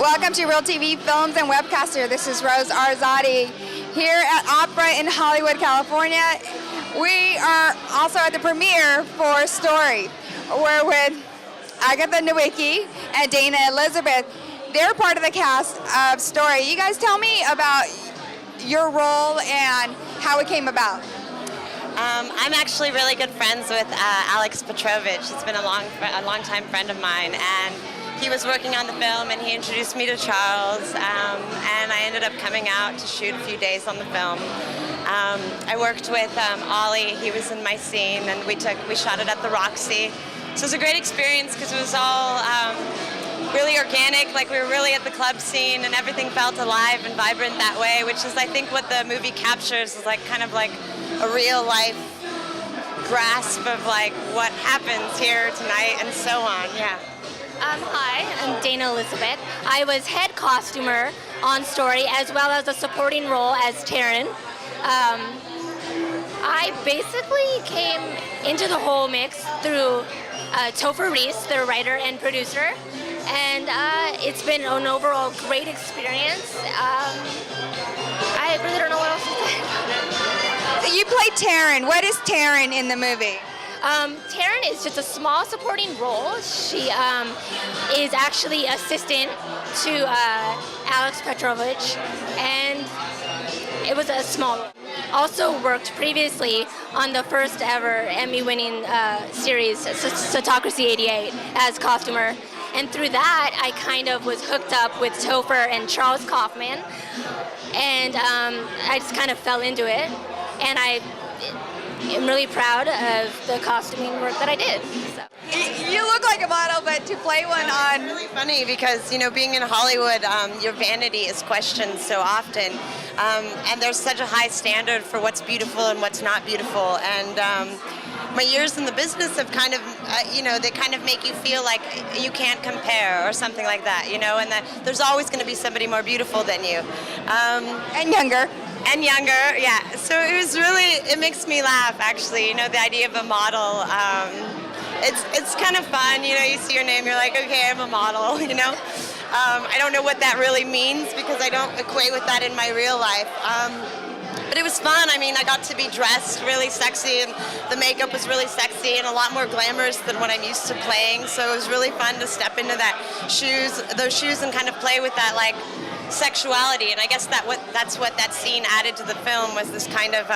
Welcome to Real TV Films and Webcaster. This is Rose Arzadi here at Opera in Hollywood, California. We are also at the premiere for Story. We're with Agatha Nowicki and Dana Elizabeth. They're part of the cast of Story. You guys tell me about your role and how it came about. I'm actually really good friends with Alex Petrovich. He's been a long-time friend of mine, and he was working on the film, and he introduced me to Charles, and I ended up coming out to shoot a few days on the film. I worked with Ollie. He was in my scene, and we shot it at the Roxy. So it was a great experience because it was all really organic, like we were really at the club scene, and everything felt alive and vibrant that way, which is, I think, what the movie captures, is like kind of like a real life grasp of like what happens here tonight and so on. Yeah. Hi, I'm Dana Elizabeth. I was head costumer on Story as well as a supporting role as Taryn. I basically came into the whole mix through Topher Reese, the writer and producer, and it's been an overall great experience. I really don't know what else to say. You played Taryn. What is Taryn in the movie? Taryn is just a small supporting role. She is actually assistant to Alex Petrovich, and it was a small role. Also worked previously on the first ever Emmy-winning series, Satocracy 88, as costumer. And through that, I kind of was hooked up with Topher and Charles Kaufman, and I just kind of fell into it. And I'm really proud of the costuming work that I did. So. You look like a model, but to play one on... It's really funny because, you know, being in Hollywood, your vanity is questioned so often. And there's such a high standard for what's beautiful and what's not beautiful. And my years in the business have kind of, they kind of make you feel like you can't compare or something like that, you know, and that there's always going to be somebody more beautiful than you. And younger. And younger, yeah. So it makes me laugh, actually, you know, the idea of a model. It's kind of fun, you know, you see your name, you're like, okay, I'm a model, you know. I don't know what that really means because I don't equate with that in my real life. But it was fun. I mean, I got to be dressed really sexy, and the makeup was really sexy and a lot more glamorous than what I'm used to playing. So it was really fun to step into those shoes and kind of play with that, like, sexuality. And I guess that's what that scene added to the film, was this kind of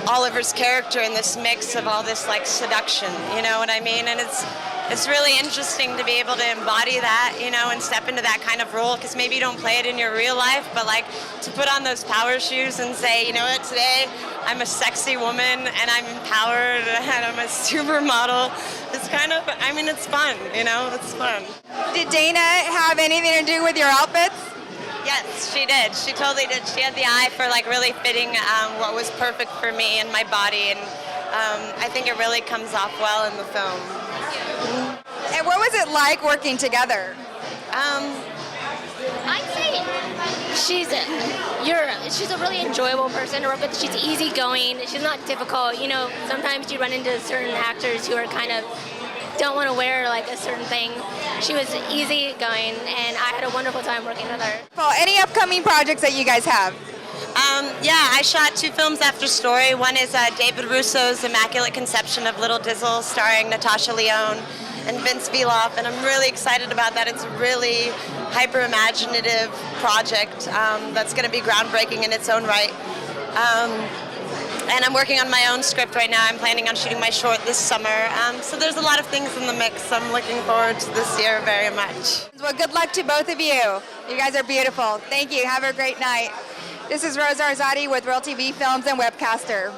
Oliver's character and this mix of all this like seduction, you know what I mean? And it's really interesting to be able to embody that, you know, and step into that kind of role, because maybe you don't play it in your real life, but like to put on those power shoes and say, you know what, today I'm a sexy woman and I'm empowered and I'm a supermodel. It's kind of, I mean, it's fun, you know, it's fun. Did Dana have anything to do with your outfits? Yes, she did. She totally did. She had the eye for like really fitting what was perfect for me and my body, and I think it really comes off well in the film. And what was it like working together? I'd say she's a really enjoyable person to work with. She's easygoing. She's not difficult. You know, sometimes you run into certain actors who are kind of don't want to wear like a certain thing. She was easygoing, and I had a wonderful time working with her. Well, any upcoming projects that you guys have? Yeah, I shot 2 films after Story. One is David Russo's Immaculate Conception of Little Dizzle, starring Natasha Lyonne and Vince Viloff, and I'm really excited about that. It's a really hyper-imaginative project that's going to be groundbreaking in its own right. And I'm working on my own script right now. I'm planning on shooting my short this summer. So there's a lot of things in the mix. I'm looking forward to this year very much. Well, good luck to both of you. You guys are beautiful. Thank you. Have a great night. This is Rose Arzadi with Real TV Films and Webcaster.